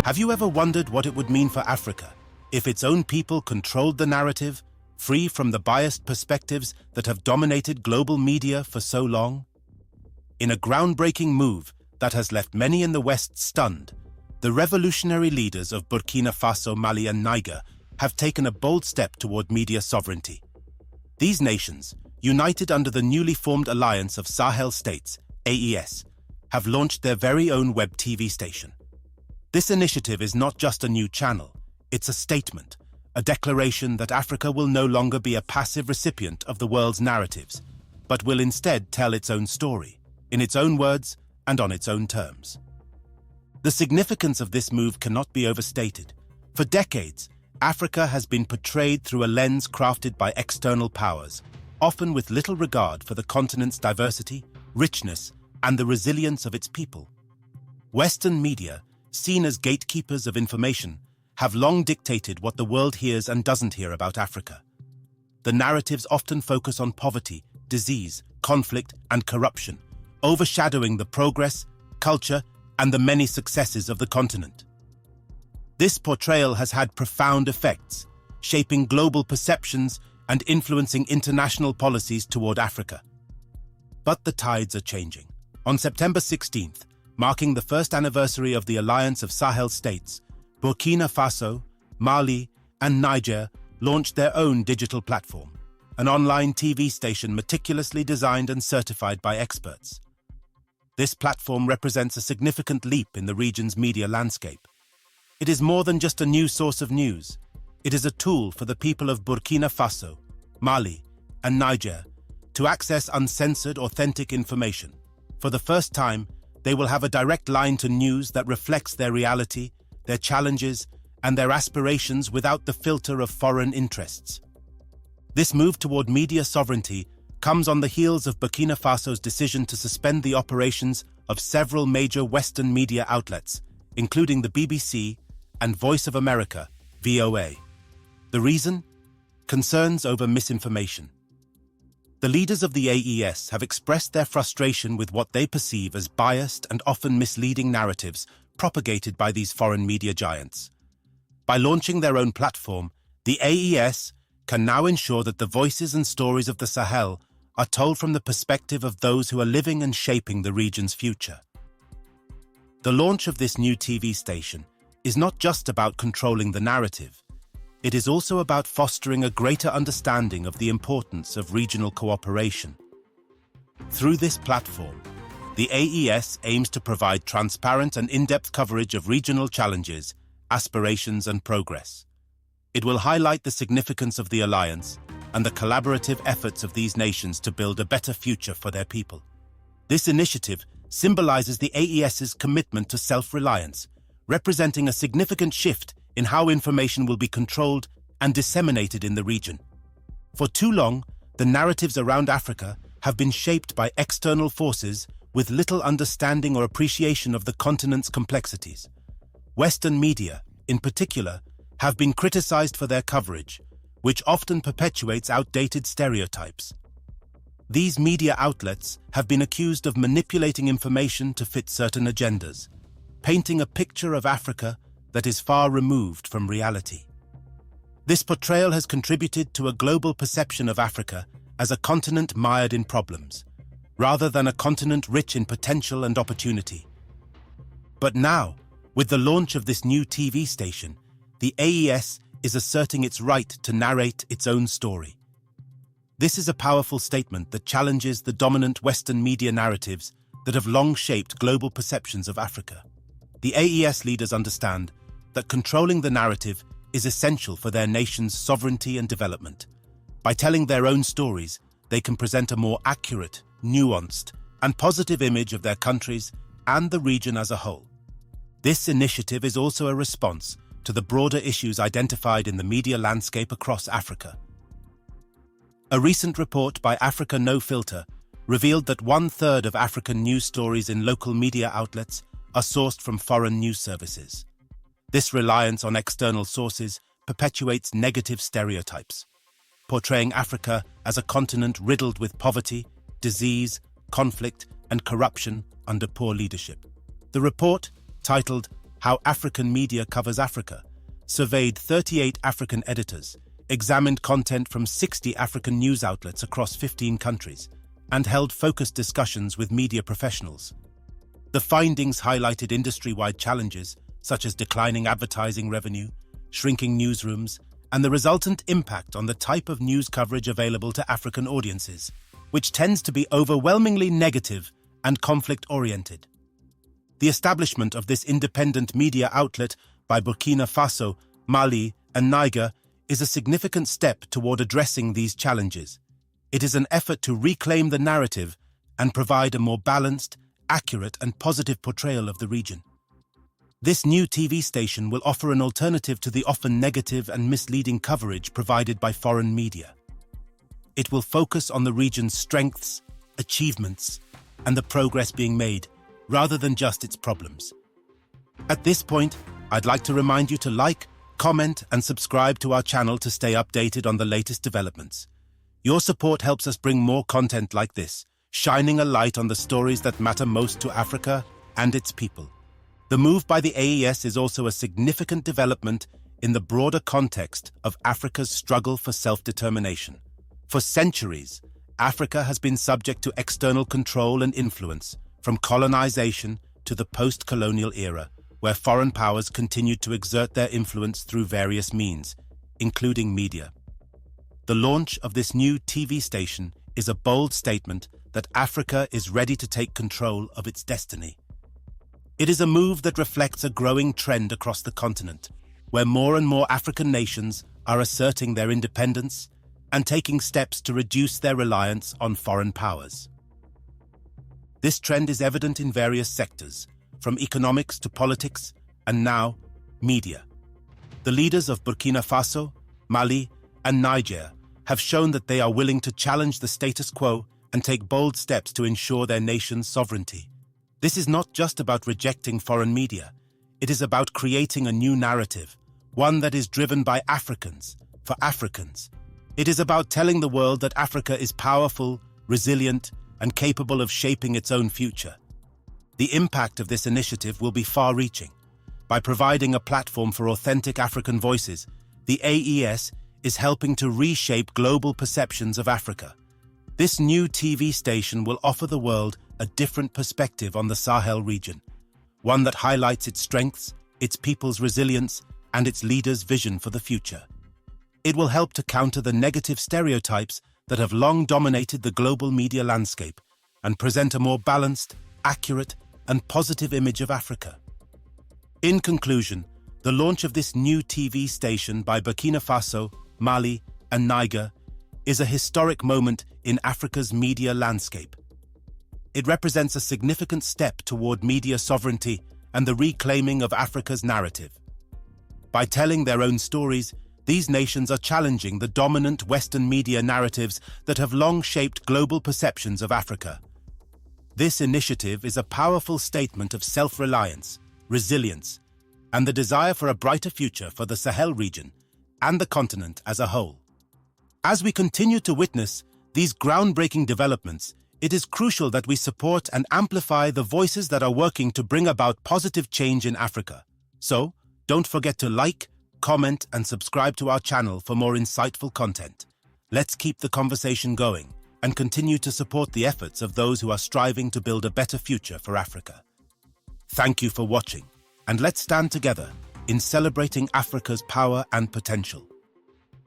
Have you ever wondered what it would mean for Africa if its own people controlled the narrative, free from the biased perspectives that have dominated global media for so long? In a groundbreaking move that has left many in the West stunned, the revolutionary leaders of Burkina Faso, Mali, and Niger have taken a bold step toward media sovereignty. These nations, united under the newly formed alliance of Sahel states, AES, have launched their very own web TV station. This initiative is not just a new channel, it's a statement, a declaration that Africa will no longer be a passive recipient of the world's narratives, but will instead tell its own story, in its own words and on its own terms. The significance of this move cannot be overstated. For decades, Africa has been portrayed through a lens crafted by external powers, often with little regard for the continent's diversity, richness, and the resilience of its people. Western media, seen as gatekeepers of information, have long dictated what the world hears and doesn't hear about Africa. The narratives often focus on poverty, disease, conflict, and corruption, overshadowing the progress, culture, and the many successes of the continent. This portrayal has had profound effects, shaping global perceptions and influencing international policies toward Africa. But the tides are changing. On September 16th, marking the first anniversary of the Alliance of Sahel States, Burkina Faso, Mali, and Niger launched their own digital platform, an online TV station meticulously designed and certified by experts. This platform represents a significant leap in the region's media landscape. It is more than just a new source of news. It is a tool for the people of Burkina Faso, Mali, and Niger to access uncensored, authentic information. For the first time, they will have a direct line to news that reflects their reality, their challenges, and their aspirations without the filter of foreign interests. This move toward media sovereignty comes on the heels of Burkina Faso's decision to suspend the operations of several major Western media outlets, including the BBC and Voice of America, VOA. The reason? Concerns over misinformation. The leaders of the AES have expressed their frustration with what they perceive as biased and often misleading narratives propagated by these foreign media giants. By launching their own platform, the AES can now ensure that the voices and stories of the Sahel are told from the perspective of those who are living and shaping the region's future. The launch of this new TV station is not just about controlling the narrative. It is also about fostering a greater understanding of the importance of regional cooperation. Through this platform, the AES aims to provide transparent and in-depth coverage of regional challenges, aspirations, and progress. It will highlight the significance of the alliance and the collaborative efforts of these nations to build a better future for their people. This initiative symbolizes the AES's commitment to self-reliance, representing a significant shift in how information will be controlled and disseminated in the region. For too long, the narratives around Africa have been shaped by external forces with little understanding or appreciation of the continent's complexities. Western media, in particular, have been criticized for their coverage, which often perpetuates outdated stereotypes. These media outlets have been accused of manipulating information to fit certain agendas, painting a picture of Africa that is far removed from reality. This portrayal has contributed to a global perception of Africa as a continent mired in problems, rather than a continent rich in potential and opportunity. But now, with the launch of this new TV station, the AES is asserting its right to narrate its own story. This is a powerful statement that challenges the dominant Western media narratives that have long shaped global perceptions of Africa. The AES leaders understand that controlling the narrative is essential for their nation's sovereignty and development. By telling their own stories, they can present a more accurate, nuanced, and positive image of their countries and the region as a whole. This initiative is also a response to the broader issues identified in the media landscape across Africa. A recent report by Africa No Filter revealed that 1/3 of African news stories in local media outlets are sourced from foreign news services. This reliance on external sources perpetuates negative stereotypes, portraying Africa as a continent riddled with poverty, disease, conflict, and corruption under poor leadership. The report, titled How African Media Covers Africa, surveyed 38 African editors, examined content from 60 African news outlets across 15 countries, and held focused discussions with media professionals. The findings highlighted industry-wide challenges such as declining advertising revenue, shrinking newsrooms, and the resultant impact on the type of news coverage available to African audiences, which tends to be overwhelmingly negative and conflict-oriented. The establishment of this independent media outlet by Burkina Faso, Mali, and Niger is a significant step toward addressing these challenges. It is an effort to reclaim the narrative and provide a more balanced, accurate, and positive portrayal of the region. This new TV station will offer an alternative to the often negative and misleading coverage provided by foreign media. It will focus on the region's strengths, achievements, and the progress being made, rather than just its problems. At this point, I'd like to remind you to like, comment, and subscribe to our channel to stay updated on the latest developments. Your support helps us bring more content like this, shining a light on the stories that matter most to Africa and its people. The move by the AES is also a significant development in the broader context of Africa's struggle for self-determination. For centuries, Africa has been subject to external control and influence, from colonization to the post-colonial era, where foreign powers continued to exert their influence through various means, including media. The launch of this new TV station is a bold statement that Africa is ready to take control of its destiny. It is a move that reflects a growing trend across the continent, where more and more African nations are asserting their independence and taking steps to reduce their reliance on foreign powers. This trend is evident in various sectors, from economics to politics, and now, media. The leaders of Burkina Faso, Mali, and Niger have shown that they are willing to challenge the status quo and take bold steps to ensure their nation's sovereignty. This is not just about rejecting foreign media. It is about creating a new narrative, one that is driven by Africans, for Africans. It is about telling the world that Africa is powerful, resilient, and capable of shaping its own future. The impact of this initiative will be far-reaching. By providing a platform for authentic African voices, the AES is helping to reshape global perceptions of Africa. This new TV station will offer the world a different perspective on the Sahel region, one that highlights its strengths, its people's resilience, and its leaders' vision for the future. It will help to counter the negative stereotypes that have long dominated the global media landscape and present a more balanced, accurate, and positive image of Africa. In conclusion, the launch of this new TV station by Burkina Faso, Mali, and Niger is a historic moment in Africa's media landscape. It represents a significant step toward media sovereignty and the reclaiming of Africa's narrative. By telling their own stories, these nations are challenging the dominant Western media narratives that have long shaped global perceptions of Africa. This initiative is a powerful statement of self-reliance, resilience, and the desire for a brighter future for the Sahel region and the continent as a whole. As we continue to witness these groundbreaking developments, it is crucial that we support and amplify the voices that are working to bring about positive change in Africa. So, don't forget to like, comment, and subscribe to our channel for more insightful content. Let's keep the conversation going and continue to support the efforts of those who are striving to build a better future for Africa. Thank you for watching, and let's stand together in celebrating Africa's power and potential.